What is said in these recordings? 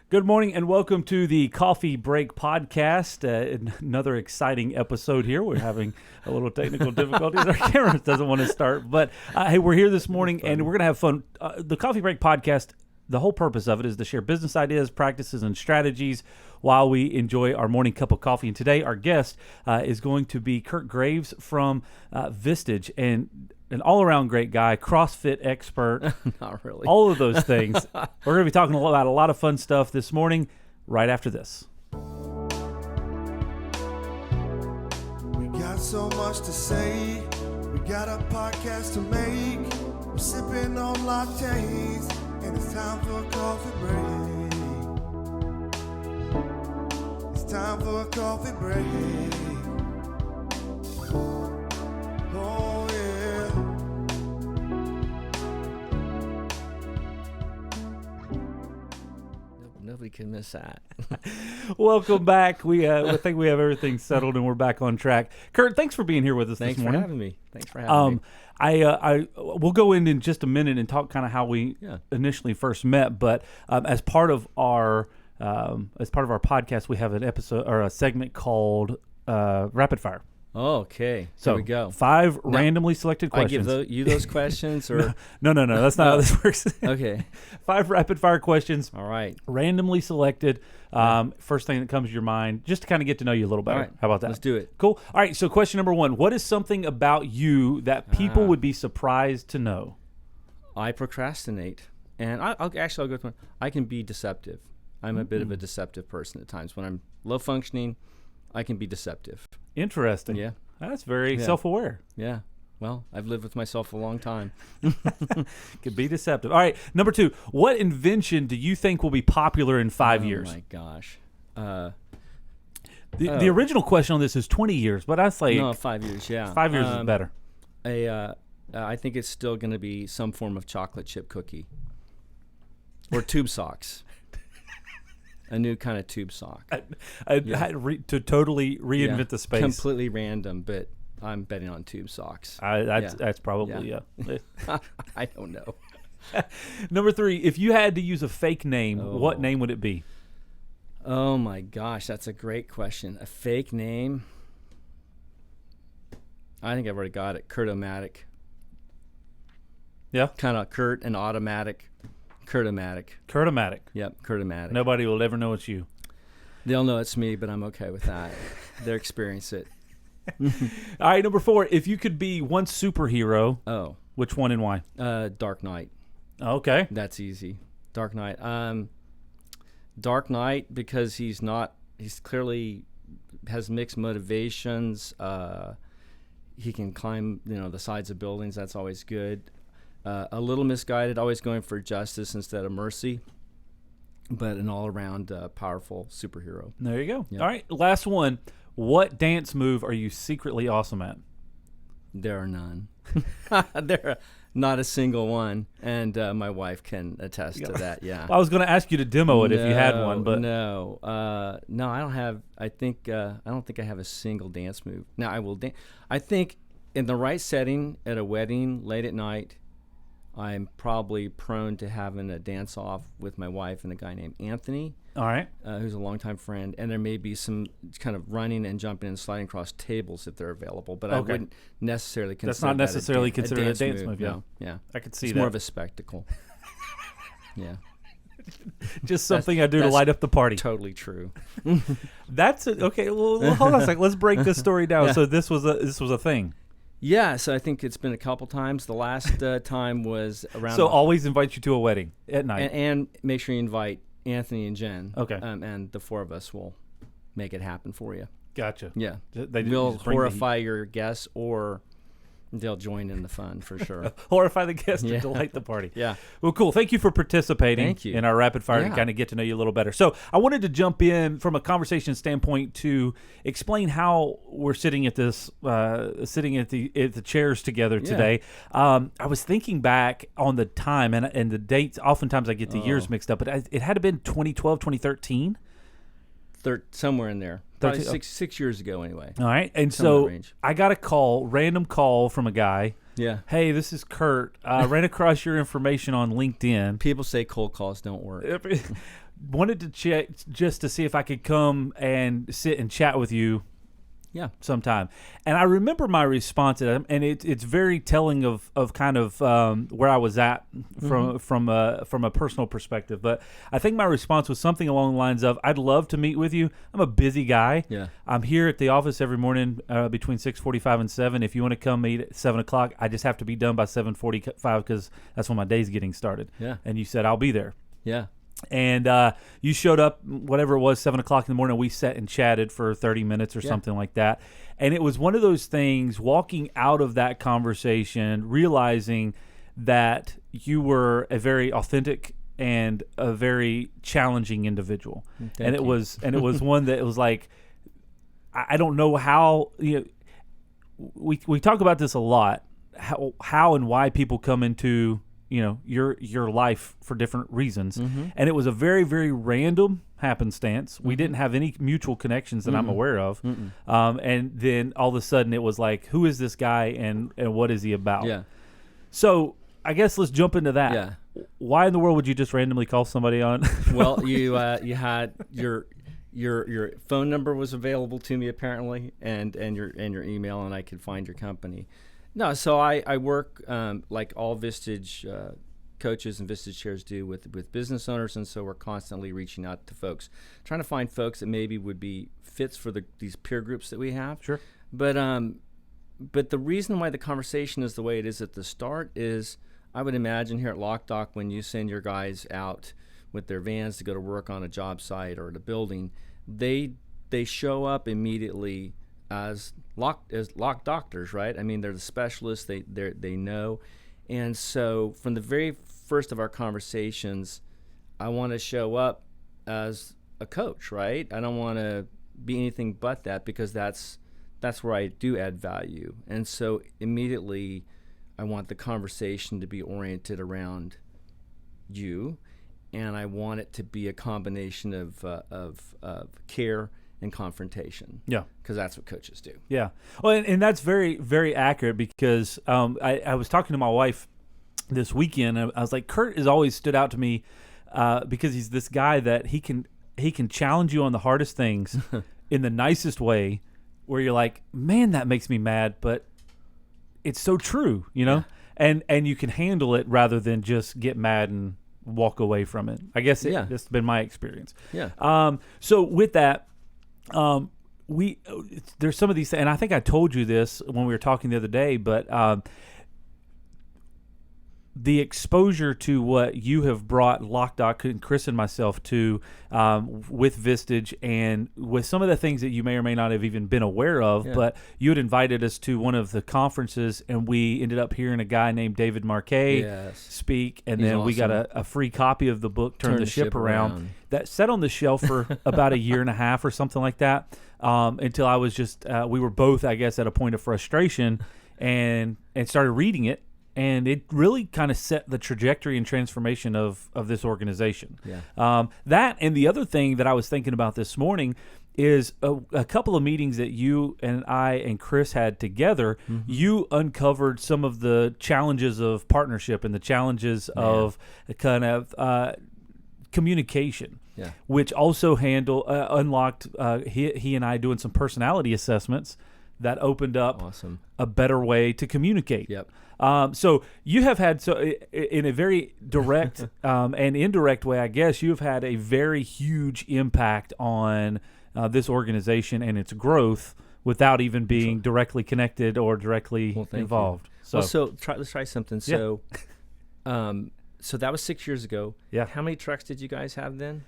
Good morning and welcome to the Coffee Break Podcast. Another exciting episode here. We're having a little technical difficulties. Our camera doesn't want to start. But hey, we're here this morning and we're going to have fun. The Coffee Break Podcast, the whole purpose of it is to share business ideas, practices, and strategies while we enjoy our morning cup of coffee. And today our guest is going to be Kurt Graves from Vistage, and an all-around great guy, CrossFit expert. Not really. All of those things. We're going to be talking about a lot of fun stuff this morning, right after this. We got so much to say. We got a podcast to make. We're sipping on lattes, and it's time for a coffee break. It's time for a coffee break. Oh, yeah. Nobody can miss that. Welcome back. We think we have everything settled and we're back on track. Kurt, thanks for being here with us Thanks this morning. for having me. Thanks for having me. We'll go in just a minute and talk kind of how we initially first met. But as part of our podcast, we have an episode or a segment called Rapid Fire. Oh, okay. So here we go. 5 randomly selected questions. I give you those questions, or no. That's not how this works. Okay. 5 rapid fire questions. All right. Randomly selected. First thing that comes to your mind, just to kind of get to know you a little better. All right. How about that? Let's do it. Cool. All right. So question number 1: what is something about you that people would be surprised to know? I procrastinate, and I'll go to one. I can be deceptive. I'm a bit of a deceptive person at times. When I'm low functioning, I can be deceptive. Interesting. Yeah. That's very self-aware. Yeah. Well, I've lived with myself a long time. Could be deceptive. All right. Number 2, what invention do you think will be popular in 5 years? Oh, my gosh. The original question on this is 20 years, but I say No, 5 years, yeah. 5 years is better. I think it's still going to be some form of chocolate chip cookie. Or tube socks. A new kind of tube sock. To totally reinvent the space. Completely random, but I'm betting on tube socks. That's probably, I don't know. Number 3, if you had to use a fake name, what name would it be? Oh, my gosh. That's a great question. A fake name? I think I've already got it. Kurt-O-Matic. Yeah? Kind of Kurt and automatic. Kurt-O-Matic. Kurt-O-Matic. Yep, Kurt-O-Matic. Nobody will ever know it's you. They'll know it's me, but I'm okay with that. They'll experience it. All right, number 4. If you could be one superhero, which one and why? Dark Knight. Okay. That's easy. Dark Knight. Dark Knight because he's clearly has mixed motivations. He can climb, the sides of buildings. That's always good. A little misguided, always going for justice instead of mercy, but an all-around powerful superhero. There you go. Yep. All right, last one. What dance move are you secretly awesome at? There are none. There are not a single one, and my wife can attest to that. Yeah. I was going to ask you to demo it if you had one, but no, I don't have. I don't think I have a single dance move. Now I will dance. I think in the right setting, at a wedding, late at night, I'm probably prone to having a dance-off with my wife and a guy named Anthony. All right. Who's a longtime friend. And there may be some kind of running and jumping and sliding across tables if they're available. But I wouldn't necessarily consider That's not necessarily considered a dance move. No. Yeah. I could see it's that. more of a spectacle. Yeah. Just something I do to light up the party. Totally true. That's it. Okay. Well, hold on a second. Let's break this story down. Yeah. So this was a thing. Yeah, so I think it's been a couple times. The last time was around. So always invite you to a wedding at night, and make sure you invite Anthony and Jen. Okay, and the 4 of us will make it happen for you. Gotcha. Yeah, we'll horrify your guests, or they'll join in the fun for sure. Horrify the guests to delight the party. Yeah. Well, cool. Thank you for participating in our rapid fire and kind of get to know you a little better. So I wanted to jump in from a conversation standpoint to explain how we're sitting at this, sitting at the chairs together today. I was thinking back on the time and the dates. Oftentimes I get the years mixed up, but it had to have been 2012, 2013. Somewhere in there. Probably 6 years ago anyway. All right. And so I got a random call from a guy. Yeah. Hey, this is Kurt. Ran across your information on LinkedIn. People say cold calls don't work. wanted to check just to see if I could come and sit and chat with you sometime. And I remember my response to that, and it's very telling of kind of where I was at from a personal perspective. But I think my response was something along the lines of, I'd love to meet with you. I'm a busy guy. Yeah. I'm here at the office every morning between 6:45 and 7. If you want to come meet at 7 o'clock, I just have to be done by 7:45 because that's when my day's getting started. Yeah. And you said, I'll be there. Yeah. And you showed up, whatever it was, 7 o'clock in the morning. We sat and chatted for 30 minutes or something like that. And it was one of those things, walking out of that conversation, realizing that you were a very authentic and a very challenging individual. Thank it you. was one that it was like, I don't know how, we talk about this a lot, how and why people come into your life for different reasons. And it was a very, very random happenstance. We didn't have any mutual connections that I'm aware of. And then all of a sudden it was like, who is this guy and what is he about? Yeah. So I guess let's jump into that. Yeah. Why in the world would you just randomly call somebody on? Well, you had your phone number was available to me apparently, and your email, and I could find your company. No, so I work like all Vistage coaches and Vistage chairs do with business owners, and so we're constantly reaching out to folks, trying to find folks that maybe would be fits for these peer groups that we have. Sure. But the reason why the conversation is the way it is at the start is, I would imagine here at Loc-Doc, when you send your guys out with their vans to go to work on a job site or at a building, they show up immediately as lock doctors, right? I mean, they're the specialists. They know, and so from the very first of our conversations, I want to show up as a coach, right? I don't want to be anything but that, because that's where I do add value. And so immediately, I want the conversation to be oriented around you, and I want it to be a combination of care and confrontation. Yeah. Because that's what coaches do. Yeah. Well, and that's very, very accurate, because I was talking to my wife this weekend, and I was like, Kurt has always stood out to me because he's this guy that he can challenge you on the hardest things in the nicest way, where you're like, man, that makes me mad, but it's so true, Yeah. and you can handle it rather than just get mad and walk away from it. I guess that's been my experience. Yeah. So with that, there's some of these, and I think I told you this when we were talking the other day, but the exposure to what you have brought Loc-Doc and Chris and myself to with Vistage, and with some of the things that you may or may not have even been aware of, but you had invited us to one of the conferences, and we ended up hearing a guy named David Marquet speak, and He's then we got awesome. a free copy of the book, Turn the Ship Around, that sat on the shelf for about a year and a half or something like that, until I was just, we were both, I guess, at a point of frustration, and started reading it. And it really kind of set the trajectory and transformation of this organization. Yeah. That, and the other thing that I was thinking about this morning is a couple of meetings that you and I and Chris had together. You uncovered some of the challenges of partnership and the challenges of kind of communication. Yeah. Which also unlocked he and I doing some personality assessments that opened up a better way to communicate. Yep. So you have had, in a very direct and indirect way, I guess, you have had a very huge impact on this organization and its growth without even being directly connected or directly involved. So, let's try something. So, so that was 6 years ago. Yeah. How many trucks did you guys have then?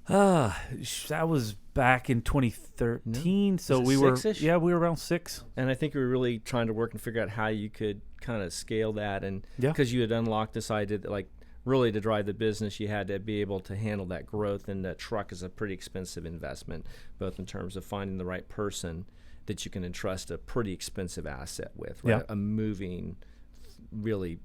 That was back in 2013. So we were, six-ish? we were around 6. And I think we were really trying to work and figure out how you could kind of scale that, and Yeah. because you had unlocked this idea that, like, really to drive the business, you had to be able to handle that growth, and that truck is a pretty expensive investment, both in terms of finding the right person that you can entrust a pretty expensive asset with, right? Yeah. A moving, really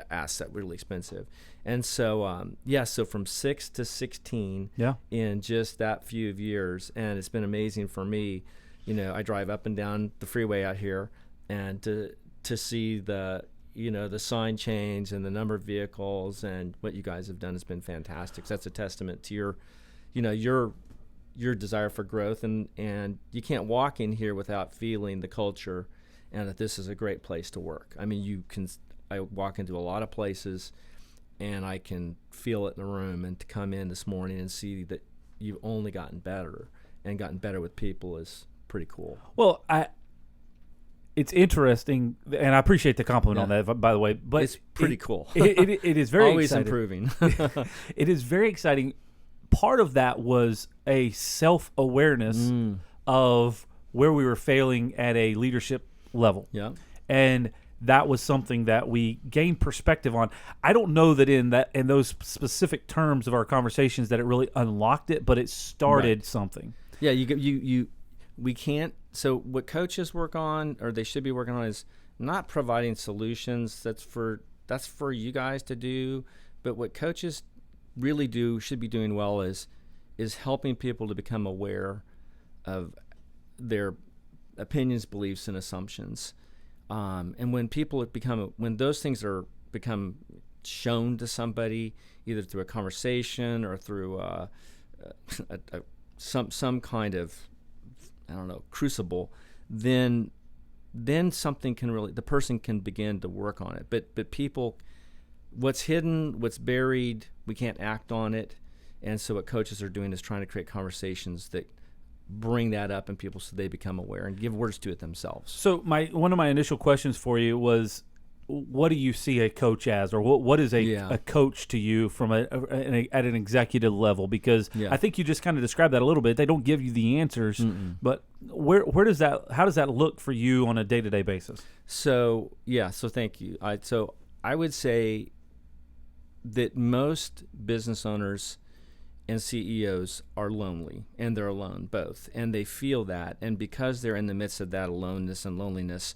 asset, really expensive. And so, so from 6 to 16 in just that few of years, and it's been amazing for me. You know, I drive up and down the freeway out here, and to see the the sign change and the number of vehicles, and what you guys have done has been fantastic. So that's a testament to your desire for growth, and you can't walk in here without feeling the culture and that this is a great place to work. I mean, I walk into a lot of places and I can feel it in the room, and to come in this morning and see that you've only gotten better and gotten better with people is pretty cool. Well, it's interesting, and I appreciate the compliment on that, by the way. But it's pretty cool. It is very always exciting. improving. It is very exciting. Part of that was a self-awareness of where we were failing at a leadership level. Yeah. And that was something that we gained perspective on. I don't know that in those specific terms of our conversations that it really unlocked it, but it started something. Yeah, we can't. So what coaches work on, or they should be working on, is not providing solutions. That's for you guys to do. But what coaches really should be doing well is helping people to become aware of their opinions, beliefs, and assumptions. And when those things become shown to somebody, either through a conversation or through some kind of, I don't know, crucible, then something the person can begin to work on it. But people, what's hidden, what's buried, we can't act on it. And so what coaches are doing is trying to create conversations that bring that up in people so they become aware and give words to it themselves. So one of my initial questions for you was, what do you see a coach as, or what is a coach to you from at an executive level? Because I think you just kind of described that a little bit. They don't give you the answers, but how does that look for you on a day-to-day basis? So thank you. I would say that most business owners and CEOs are lonely, and they're alone both, and they feel that, and because they're in the midst of that aloneness and loneliness,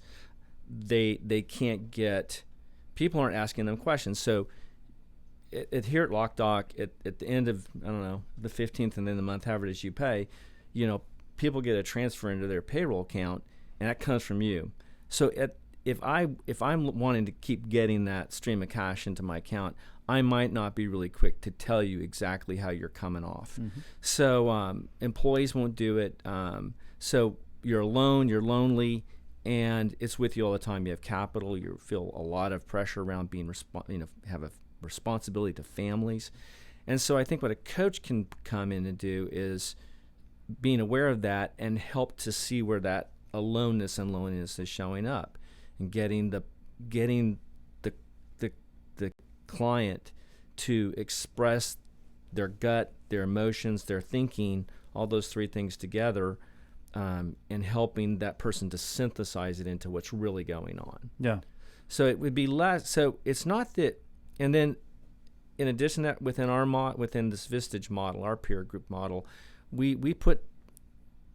they can't get, people aren't asking them questions. So here at Loc-Doc, at the end of, I don't know, the 15th and then the month, however it is you pay, people get a transfer into their payroll account, and that comes from you. So if I'm wanting to keep getting that stream of cash into my account, I might not be really quick to tell you exactly how you're coming off. Mm-hmm. So employees won't do it. So you're alone, you're lonely, and it's with you all the time. You have capital. You feel a lot of pressure around being have a responsibility to families. And so I think what a coach can come in and do is being aware of that and help to see where that aloneness and loneliness is showing up, and getting the client to express their gut, their emotions, their thinking, all those three things together, and helping that person to synthesize it into what's really going on. Yeah. So it would be less. So it's not that. And then, in addition to that, within this Vistage model, our peer group model, we put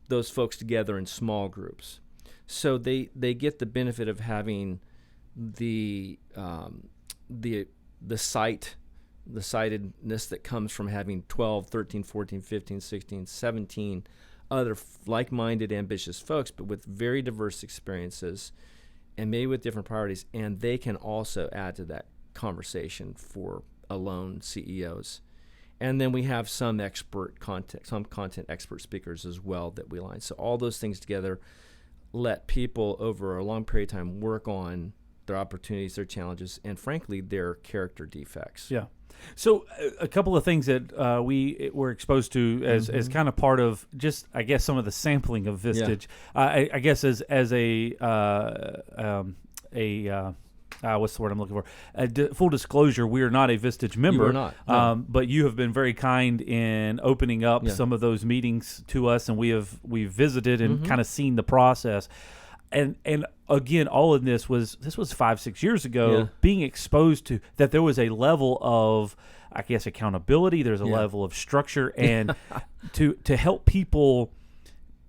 those folks together in small groups, so they get the benefit of having the sightedness that comes from having 12, 13, 14, 15, 16, 17 other like-minded, ambitious folks, but with very diverse experiences and maybe with different priorities, and they can also add to that conversation for alone CEOs. And then we have some content expert speakers as well that we line. So all those things together let people over a long period of time work on their opportunities, their challenges, and frankly, their character defects. Yeah. So a couple of things that we were exposed to as kind of part of just, I guess, some of the sampling of Vistage. Yeah. I guess as a what's the word I'm looking for? Full disclosure, we are not a Vistage member. You are not. No. But you have been very kind in opening up some of those meetings to us, and we've visited and kind of seen the process. And again, all of this was 5-6 years ago, being exposed to that there was a level of, I guess, accountability. There's a level of structure, and to help people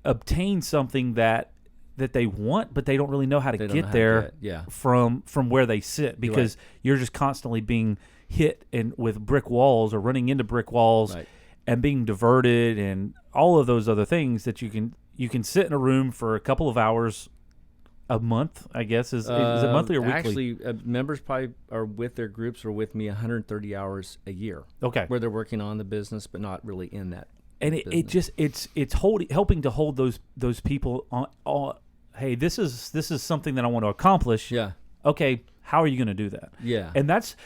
obtain something that they want, but they don't really know how to get there from where they sit, because you're just constantly being hit with brick walls or running into brick walls and being diverted and all of those other things that you can sit in a room for a couple of hours a month, I guess. Is it monthly or weekly? Actually, members probably are with their groups or with me 130 hours a year. Okay. Where they're working on the business, but not really in that. And it's helping to hold those people on. Hey, this is something that I want to accomplish. Yeah. Okay. How are you going to do that? Yeah. And that's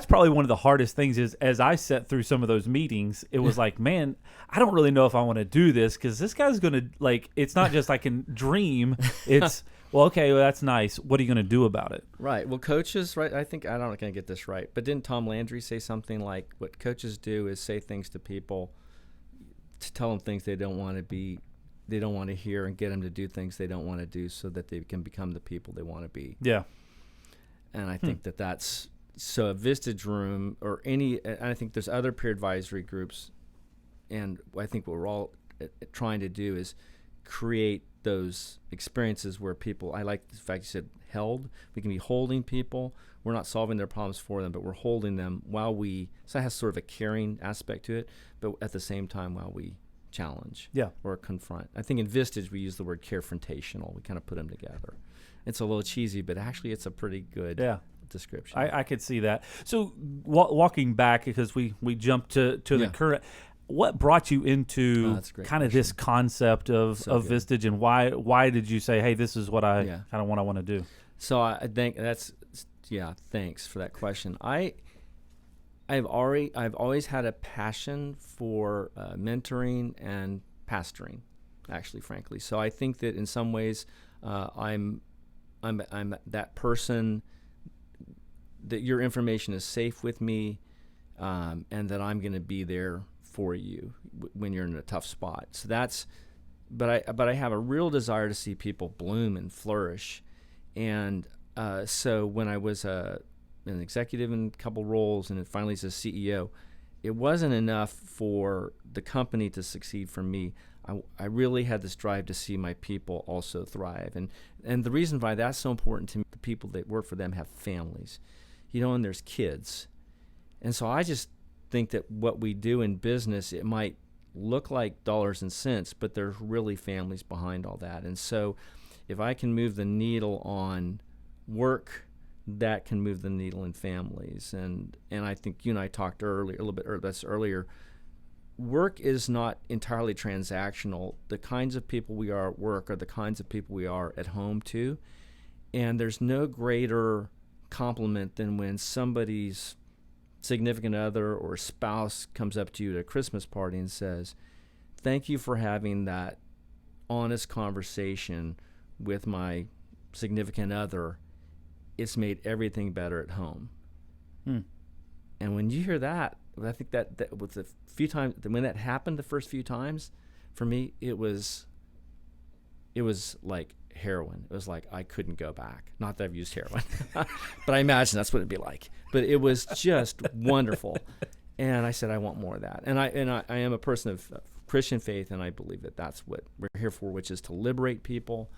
probably one of the hardest things is as I sat through some of those meetings, it was like, man, I don't really know if I want to do this because this guy's going to it's not just I can dream. It's, well, okay, well, that's nice. What are you going to do about it? Right. Well, coaches, right, I think, I don't know if I can get this right, but didn't Tom Landry say something like what coaches do is say things to people to tell them things they don't want to hear and get them to do things they don't want to do so that they can become the people they want to be. Yeah. And I think that's so a Vistage room or and I think there's other peer advisory groups. And I think what we're all trying to do is create those experiences where people, I like the fact you said held, we can be holding people. We're not solving their problems for them, but we're holding them so it has sort of a caring aspect to it, but at the same time while we challenge or confront. I think in Vistage we use the word carefrontational. We kind of put them together. It's a little cheesy, but actually it's a pretty good description. I could see that. So walking back, because we jumped to the current, what brought you into kind of this concept of Vistage, and why did you say, hey, this is what I kind of want to do? So I think thanks for that question. I've always had a passion for mentoring and pastoring, actually, frankly. So I think that in some ways I'm that person that your information is safe with me, and that I'm going to be there for you when you're in a tough spot. So but I have a real desire to see people bloom and flourish, and so when I was an executive in a couple roles and then finally as a CEO, it wasn't enough for the company to succeed for me. I really had this drive to see my people also thrive. And the reason why that's so important to me, the people that work for them have families, and there's kids. And so I just think that what we do in business, it might look like dollars and cents, but there's really families behind all that. And so if I can move the needle on work, that can move the needle in families. And I think you and I talked earlier, work is not entirely transactional. The kinds of people we are at work are the kinds of people we are at home too. And there's no greater compliment than when somebody's significant other or spouse comes up to you at a Christmas party and says, thank you for having that honest conversation with my significant other. It's made everything better at home. And when you hear that, I think that was a few times when that happened the first few times, for me it was like heroin. It was like I couldn't go back. Not that I've used heroin, but I imagine that's what it'd be like. But it was just wonderful, and I said I want more of that. And I am a person of Christian faith, and I believe that that's what we're here for, which is to liberate people.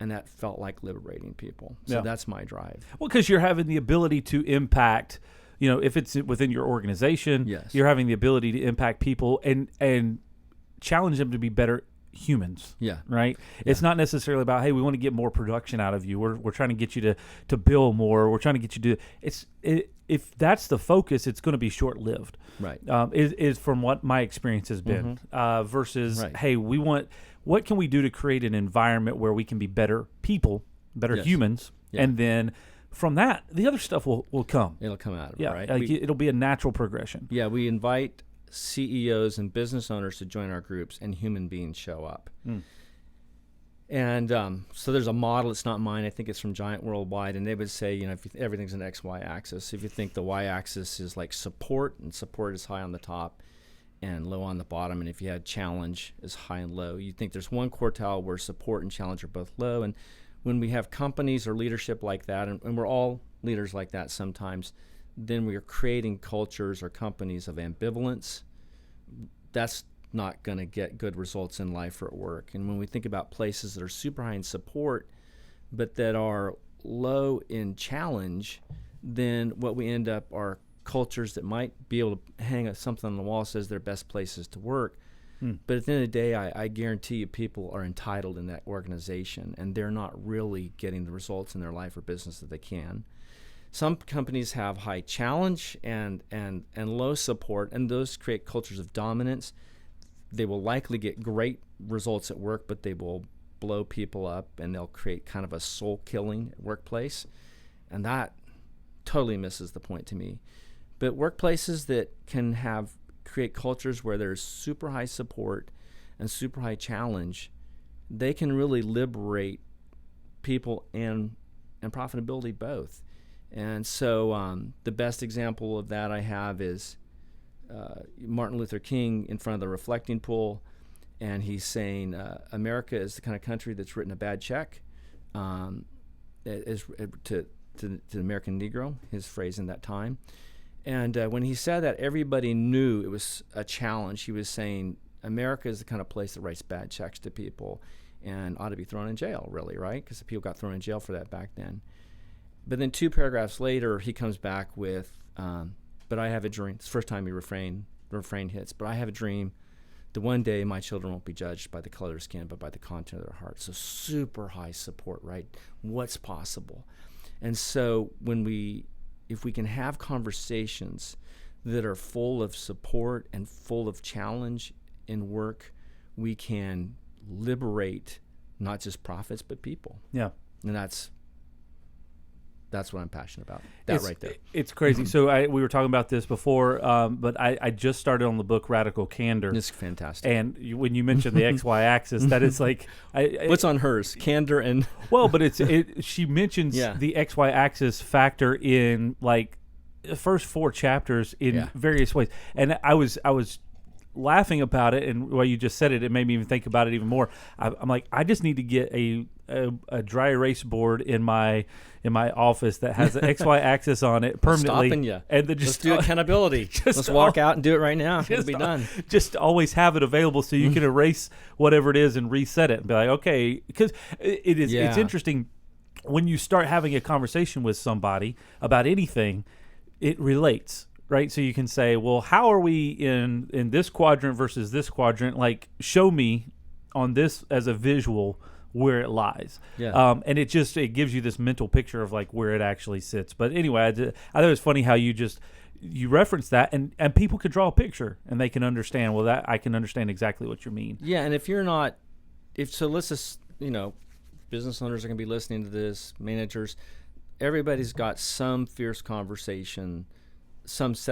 And that felt like liberating people. So that's my drive. Well, because you're having the ability to impact, if it's within your organization, you're having the ability to impact people and challenge them to be better humans. Yeah. Right? Yeah. It's not necessarily about, hey, we want to get more production out of you. We're trying to get you to bill more. We're trying to get you to if that's the focus, it's going to be short-lived. Right. Is from what my experience has been, versus, hey, what can we do to create an environment where we can be better people, better humans, and then from that, the other stuff will come. It'll come out of it, right? It'll be a natural progression. Yeah, we invite CEOs and business owners to join our groups, and human beings show up. And so there's a model. It's not mine. I think it's from Giant Worldwide, and they would say, everything's an X, Y axis. If you think the Y axis is like support, and support is high on the top and low on the bottom, and if you had challenge is high and low, you think there's one quartile where support and challenge are both low. And when we have companies or leadership like that, and we're all leaders like that sometimes, then we are creating cultures or companies of ambivalence. That's not going to get good results in life or at work. And when we think about places that are super high in support but that are low in challenge, then what we end up are cultures that might be able to hang something on the wall that says they're best places to work, But at the end of the day, I guarantee you people are entitled in that organization, and they're not really getting the results in their life or business that they can. Some companies have high challenge and low support, and those create cultures of dominance. They will likely get great results at work, but they will blow people up, and they'll create kind of a soul-killing workplace, and that totally misses the point to me. But workplaces that can create cultures where there's super high support and super high challenge, they can really liberate people and profitability both. And so the best example of that I have is Martin Luther King in front of the reflecting pool, and he's saying America is the kind of country that's written a bad check to the American Negro, his phrase in that time. And when he said that, everybody knew it was a challenge. He was saying America is the kind of place that writes bad checks to people and ought to be thrown in jail, really, right? Because people got thrown in jail for that back then. But then 2 paragraphs later, he comes back with, but I have a dream. It's the first time the refrain hits. But I have a dream that one day my children won't be judged by the color of their skin, but by the content of their heart. So super high support, right? What's possible? And so if we can have conversations that are full of support and full of challenge in work, we can liberate not just profits but people. Yeah. And that's what I'm passionate about. Right there. It's crazy. So we were talking about this before, but I just started on the book Radical Candor. It's fantastic. And when you mentioned the XY axis, that is like what's on hers? Candor and well, but she mentions the XY axis factor in like the first 4 chapters in various ways, and I was laughing about it, and while you just said it, it made me even think about it even more. I'm like, I just need to get a dry erase board in my office that has an XY axis on it permanently. Stopping you. And then let's do accountability. Let's walk out and do it right now. It'll be done. Just always have it available so you can erase whatever it is and reset it and be like, okay, because it's interesting when you start having a conversation with somebody about anything, it relates. Right, so you can say, well, how are we in this quadrant versus this quadrant? Like, show me on this as a visual where it lies. Yeah. And it gives you this mental picture of like where it actually sits. But anyway, I thought it was funny how you reference that, and people could draw a picture and they can understand. Well, that I can understand exactly what you mean. Yeah, and let's just business owners are going to be listening to this, managers, everybody's got some set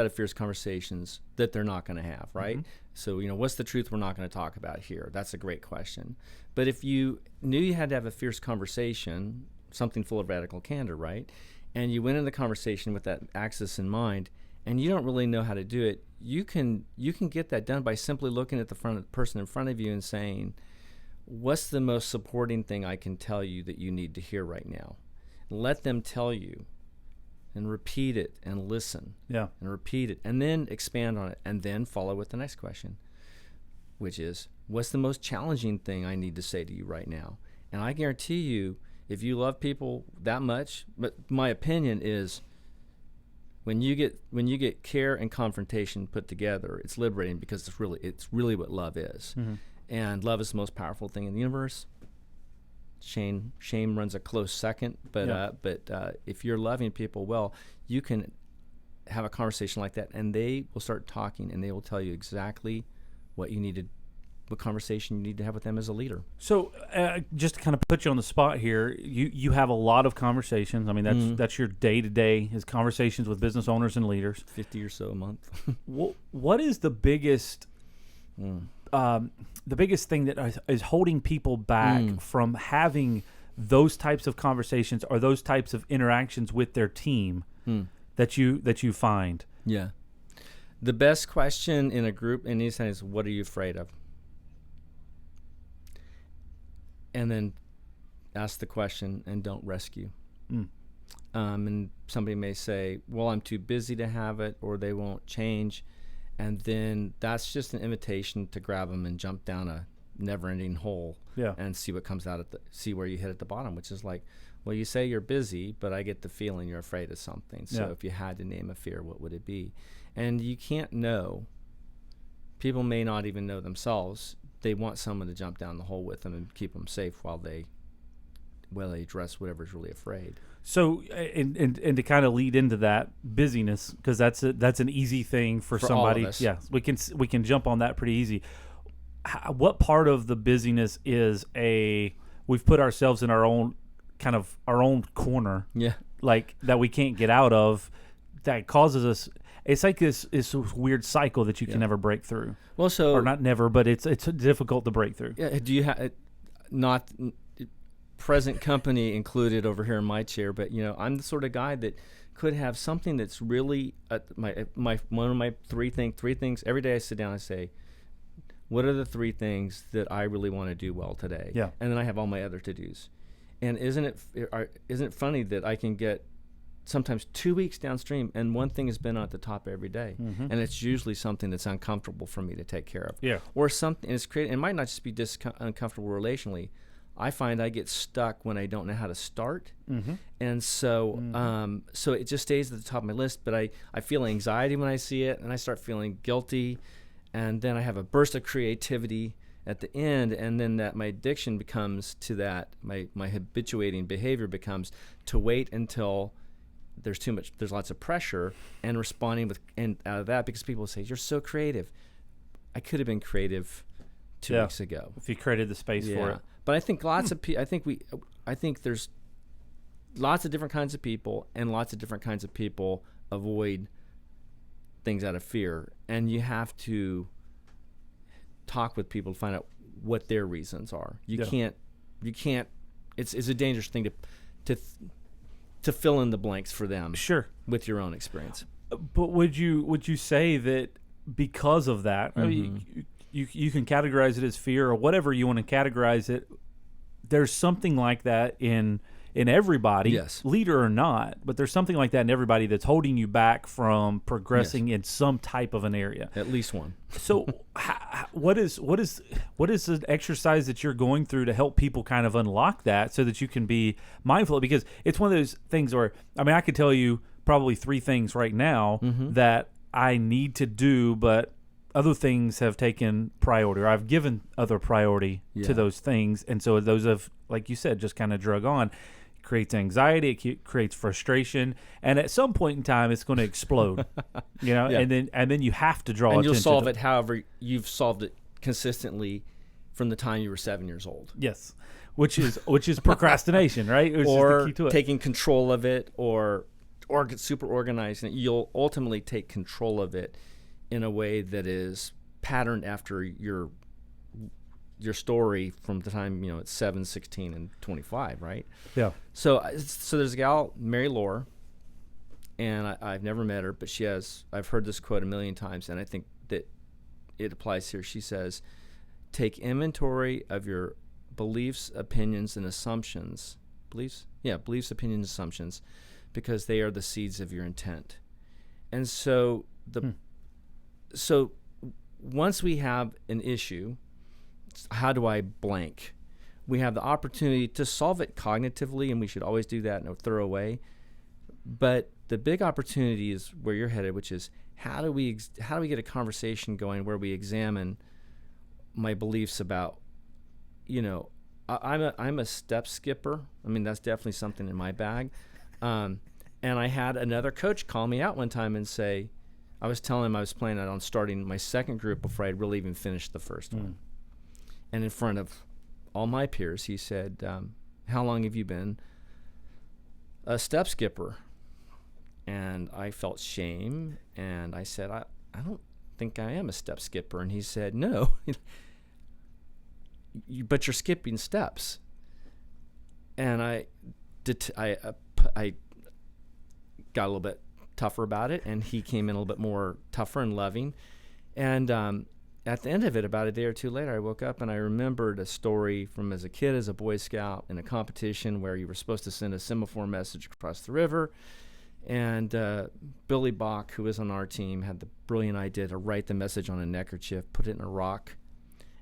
of fierce conversations that they're not going to have, right? Mm-hmm. So, what's the truth we're not going to talk about here? That's a great question. But if you knew you had to have a fierce conversation, something full of radical candor, right? And you went in the conversation with that axis in mind, and you don't really know how to do it, you can get that done by simply looking at the person in front of you and saying, what's the most supporting thing I can tell you that you need to hear right now? Let them tell you. And repeat it and listen. Yeah. And repeat it and then expand on it and then follow with the next question, which is, what's the most challenging thing I need to say to you right now? And I guarantee you, if you love people that much, but my opinion is when you get care and confrontation put together, it's liberating because it's really what love is. Mm-hmm. And love is the most powerful thing in the universe. Shame runs a close second, but if you're loving people well, you can have a conversation like that, and they will start talking, and they will tell you exactly what conversation you need to have with them as a leader. So, just to kind of put you on the spot here, you have a lot of conversations. I mean, that's your day to day is conversations with business owners and leaders. 50 or so a month. What is the biggest? The biggest thing that is holding people back from having those types of conversations or those types of interactions with their team that you find? Yeah. The best question in a group in these things is, what are you afraid of? And then ask the question and don't rescue. And somebody may say, well, I'm too busy to have it, or they won't change. And then that's just an invitation to grab them and jump down a never-ending hole and see what comes out see where you hit at the bottom, which is like, well, you say you're busy, but I get the feeling you're afraid of something. So if you had to name a fear, what would it be? And you can't know people may not even know themselves. They want someone to jump down the hole with them and keep them safe while they address whatever's really afraid. So, and to kind of lead into that, busyness, because that's an easy thing for somebody. All of us. Yeah, we can jump on that pretty easy. What part of the busyness is we've put ourselves in our own corner, Yeah. like that we can't get out of, that causes us. It's like this weird cycle that you can never break through. Well, so or not never, but it's difficult to break through. Yeah. Do you have not present company included over here in my chair? But I'm the sort of guy that could have something that's really one of my three things. Every day I sit down and say, what are the three things that I really want to do well today? Yeah. And then I have all my other to-dos. And isn't it funny that I can get sometimes 2 weeks downstream and one thing has been at the top every day, and it's usually something that's uncomfortable for me to take care of. Yeah. Or something, and it might not just be uncomfortable relationally. I find I get stuck when I don't know how to start, and so so it just stays at the top of my list. But I feel anxiety when I see it, and I start feeling guilty, and then I have a burst of creativity at the end, and then that my addiction becomes to that, my habituating behavior becomes to wait until there's lots of pressure, and responding out of that, because people say, you're so creative. I could have been creative 2 weeks ago if you created the space for it. But I think lots of I think there's lots of different kinds of people, and lots of different kinds of people avoid things out of fear, and you have to talk with people to find out what their reasons are. You can't. It's a dangerous thing to fill in the blanks for them. Sure. With your own experience. But would you say that because of that, I mean, you can categorize it as fear or whatever you want to categorize it, there's something like that in everybody, yes, leader or not, but there's something like that in everybody that's holding you back from progressing in some type of an area. At least one. So what is the exercise that you're going through to help people kind of unlock that so that you can be mindful? Because it's one of those things where, I mean, I could tell you probably three things right now that I need to do, but other things have taken priority, or I've given other priority to those things. And so those have, like you said, just kind of drug on. It creates anxiety, it creates frustration, and at some point in time it's going to explode, and then you have to draw and attention. You'll solve it however you've solved it consistently from the time you were 7 years old. Yes. Which is procrastination, right? Which or is the key to it. Taking control of it, or get super organized. And you'll ultimately take control of it in a way that is patterned after your story from the time it's 7, 16, and 25, right? Yeah. So there's a gal, Mary Lore, and I've never met her, but I've heard this quote a million times, and I think that it applies here. She says, "Take inventory of your beliefs, opinions, and assumptions." Beliefs, opinions, assumptions, because they are the seeds of your intent. And so So once we have an issue, how do I blank? We have the opportunity to solve it cognitively, and we should always do that in a thorough way. But the big opportunity is where you're headed, which is how do we get a conversation going where we examine my beliefs about, I'm a step skipper. I mean, that's definitely something in my bag. And I had another coach call me out one time and say, I was telling him I was planning on starting my second group before I'd really even finished the first one. And in front of all my peers, he said, how long have you been a step skipper? And I felt shame, and I said, I don't think I am a step skipper. And he said, no, but you're skipping steps. And I got a little bit tougher about it, and he came in a little bit more tougher and loving. And at the end of it, about a day or two later, I woke up and I remembered a story from as a kid, as a Boy Scout, in a competition where you were supposed to send a semaphore message across the river. And Billy Bach, who was on our team, had the brilliant idea to write the message on a neckerchief, put it in a rock,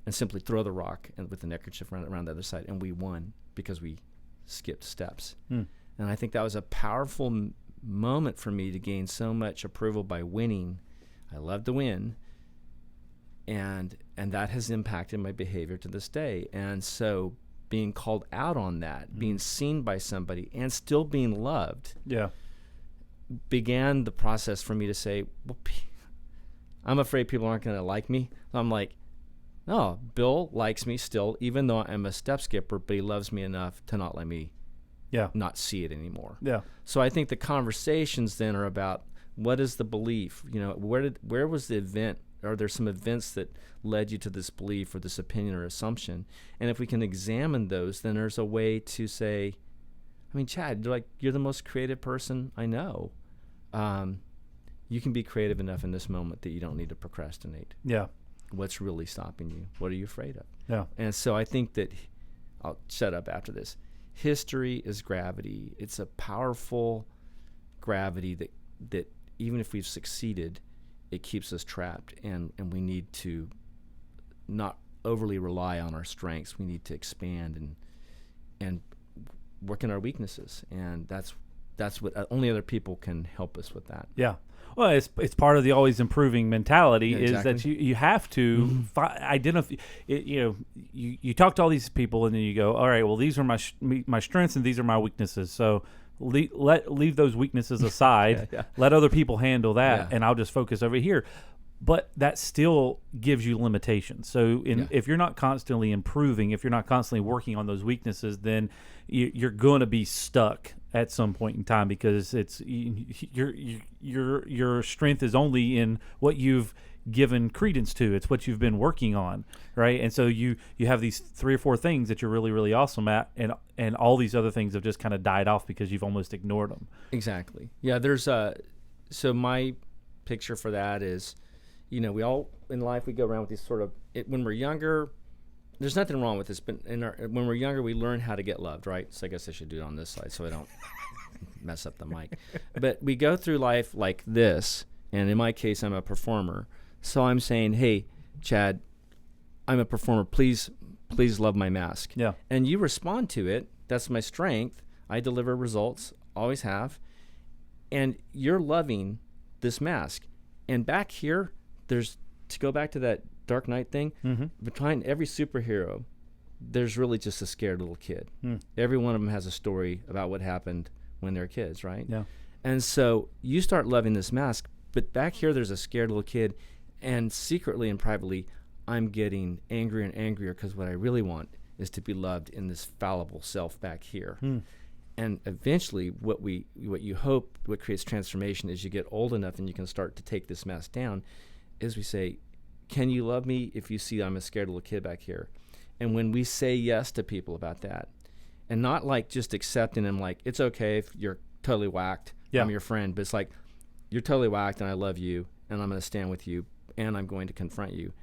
and simply throw the rock and with the neckerchief around the other side. And we won because we skipped steps. And I think that was a powerful moment for me to gain so much approval by winning. I love to win. and that has impacted my behavior to this day. And so being called out on that, being seen by somebody, and still being loved, began the process for me to say, well, I'm afraid people aren't going to like me. So I'm like, no, Bill likes me still, even though I'm a step skipper, but he loves me enough to not let me not see it anymore. Yeah. So I think the conversations then are about, what is the belief? You know, where was the event? Are there some events that led you to this belief or this opinion or assumption? And if we can examine those, then there's a way to say, I mean, Chad, you're the most creative person I know. You can be creative enough in this moment that you don't need to procrastinate. Yeah. What's really stopping you? What are you afraid of? Yeah. And so I think that, I'll shut up after this. History is gravity. It's a powerful gravity that even if we've succeeded, it keeps us trapped, and we need to not overly rely on our strengths. We need to expand and work in our weaknesses, and that's what only other people can help us with that. Yeah. Well, it's part of the always improving mentality. Is that you have to identify. You talk to all these people, and then you go, all right, well, these are my strengths, and these are my weaknesses. So leave those weaknesses aside. Let other people handle that, and I'll just focus over here. But that still gives you limitations. So if you're not constantly improving, if you're not constantly working on those weaknesses, then you're going to be stuck at some point in time, because it's your strength is only in what you've given credence to. It's what you've been working on, right? And so you have these 3 or 4 things that you're really, really awesome at, and all these other things have just kind of died off because you've almost ignored them. Exactly. Yeah, there's so my picture for that is, we all in life, we go around with these sort of, when we're younger, there's nothing wrong with this, but when we're younger, we learn how to get loved, right? So I guess I should do it on this side so I don't mess up the mic. But we go through life like this, and in my case, I'm a performer. So I'm saying, hey, Chad, I'm a performer. Please love my mask. Yeah. And you respond to it. That's my strength. I deliver results, always have. And you're loving this mask. And back here, there's, to go back to that Dark Knight thing, behind every superhero, there's really just a scared little kid. Every one of them has a story about what happened when they're kids, right? Yeah. And so you start loving this mask, but back here there's a scared little kid, and secretly and privately, I'm getting angrier and angrier, because what I really want is to be loved in this fallible self back here. And eventually, what you hope, what creates transformation, is you get old enough and you can start to take this mask down, is we say, can you love me if you see I'm a scared little kid back here? And when we say yes to people about that, and not like just accepting them like, it's okay if you're totally whacked, I'm your friend, but it's like, you're totally whacked and I love you and I'm going to stand with you and I'm going to confront you.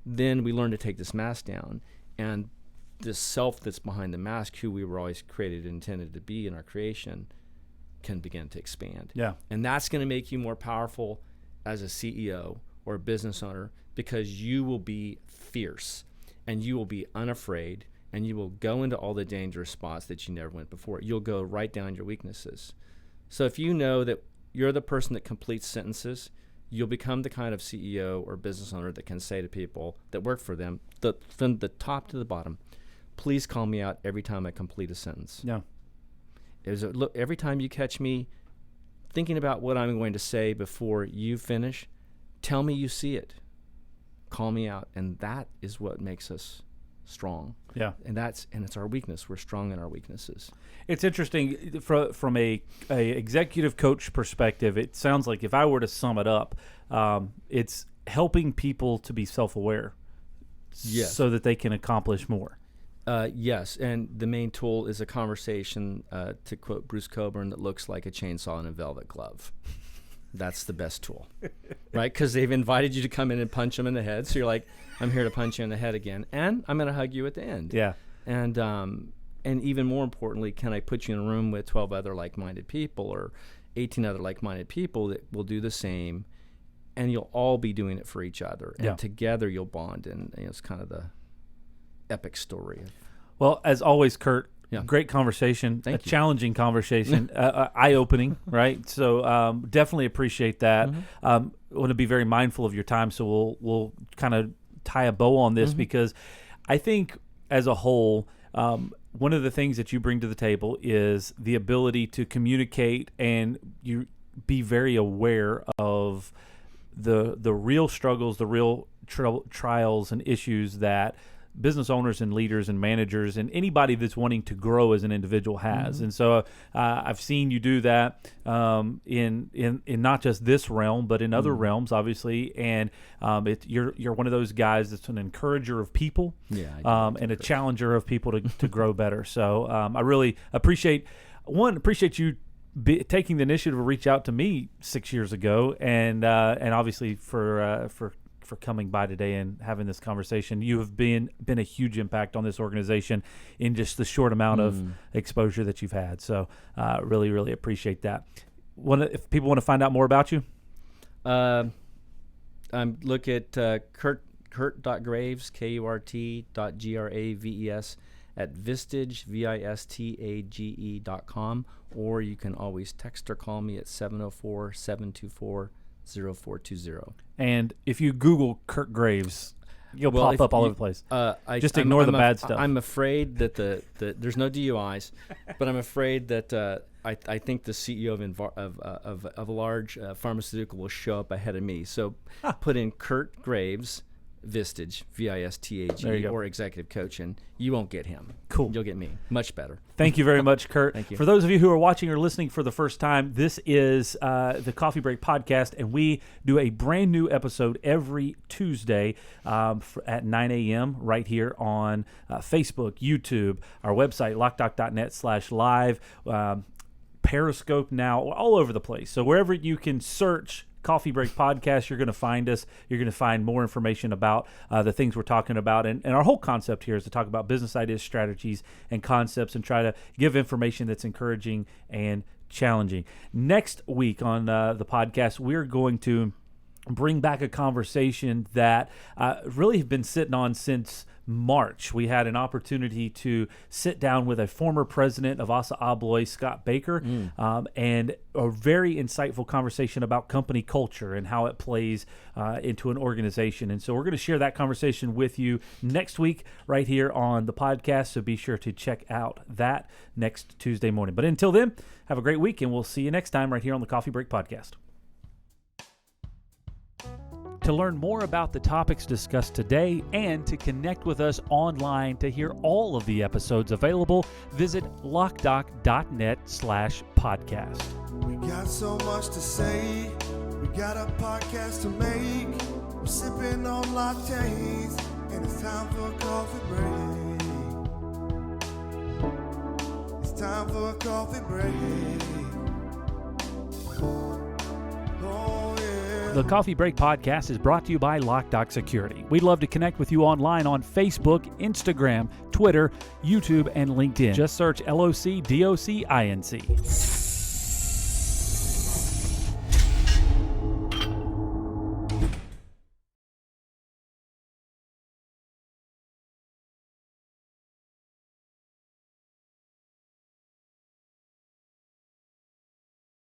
Then we learn to take this mask down, and this self that's behind the mask, who we were always created and intended to be in our creation, can begin to expand. Yeah. And that's going to make you more powerful as a CEO or a business owner, because you will be fierce and you will be unafraid, and you will go into all the dangerous spots that you never went before. You'll go right down your weaknesses. So if you know that you're the person that completes sentences, you'll become the kind of CEO or business owner that can say to people that work for them, from the top to the bottom, please call me out every time I complete a sentence. Yeah. Look, every time you catch me thinking about what I'm going to say before you finish, tell me you see it. Call me out. And that is what makes us strong. Yeah. And it's our weakness. We're strong in our weaknesses. It's interesting from a executive coach perspective. It sounds like, if I were to sum it up, it's helping people to be self-aware, so that they can accomplish more. Yes, and the main tool is a conversation, to quote Bruce Coburn, that looks like a chainsaw and a velvet glove. That's the best tool, right? Because they've invited you to come in and punch them in the head. So you're like, I'm here to punch you in the head again, and I'm going to hug you at the end. Yeah. And even more importantly, can I put you in a room with 12 other like-minded people, or 18 other like-minded people that will do the same, and you'll all be doing it for each other. And together you'll bond, and it's kind of the epic story. Well, as always, Kurt, great conversation. Thank you. Challenging conversation, eye-opening, right? So definitely appreciate that. I want to be very mindful of your time, so we'll kind of tie a bow on this, because I think as a whole, one of the things that you bring to the table is the ability to communicate, and you be very aware of the real struggles, the real trials and issues that business owners and leaders and managers and anybody that's wanting to grow as an individual has. And so I've seen you do that in not just this realm, but in other realms, obviously. And you're one of those guys that's an encourager of people, and a challenger of people to grow better. So I really appreciate you taking the initiative to reach out to me 6 years ago, and obviously for coming by today and having this conversation. You have been a huge impact on this organization in just the short amount of exposure that you've had. So really, really appreciate that. If people want to find out more about you, look at Kurt.Graves, KURT.GRAVES at Vistage, VISTAGE.com, or you can always text or call me at 704-724-0420. And if you Google Kurt Graves, you'll pop up all over the place. Just ignore the bad stuff. I'm afraid that there's no DUIs, but I'm afraid that I think the CEO of a large pharmaceutical will show up ahead of me. So put in Kurt Graves, Vistage, VISTAGE, or executive coach, and you won't get him. Cool. You'll get me. Much better. Thank you very much, Kurt. Thank you. For those of you who are watching or listening for the first time, this is the Coffee Break Podcast, and we do a brand new episode every Tuesday at 9 a.m. right here on Facebook, YouTube, our website, Loc-Doc.net/live, Periscope now, all over the place. So wherever you can search Coffee Break Podcast, you're going to find us. You're going to find more information about the things we're talking about. And our whole concept here is to talk about business ideas, strategies, and concepts, and try to give information that's encouraging and challenging. Next week on the podcast, we're going to bring back a conversation that really have been sitting on since March. We had an opportunity to sit down with a former president of Assa Abloy, Scott Baker, and a very insightful conversation about company culture and how it plays into an organization. And so we're going to share that conversation with you next week right here on the podcast. So be sure to check out that next Tuesday morning. But until then, have a great week, and we'll see you next time right here on the Coffee Break Podcast. To learn more about the topics discussed today and to connect with us online to hear all of the episodes available, visit Loc-Doc.net/podcast. We got so much to say. We got a podcast to make. We're sipping on lattes, and it's time for a coffee break. It's time for a coffee break. The Coffee Break Podcast is brought to you by Loc-Doc Security. We'd love to connect with you online on Facebook, Instagram, Twitter, YouTube, and LinkedIn. Just search LOCDOCINC.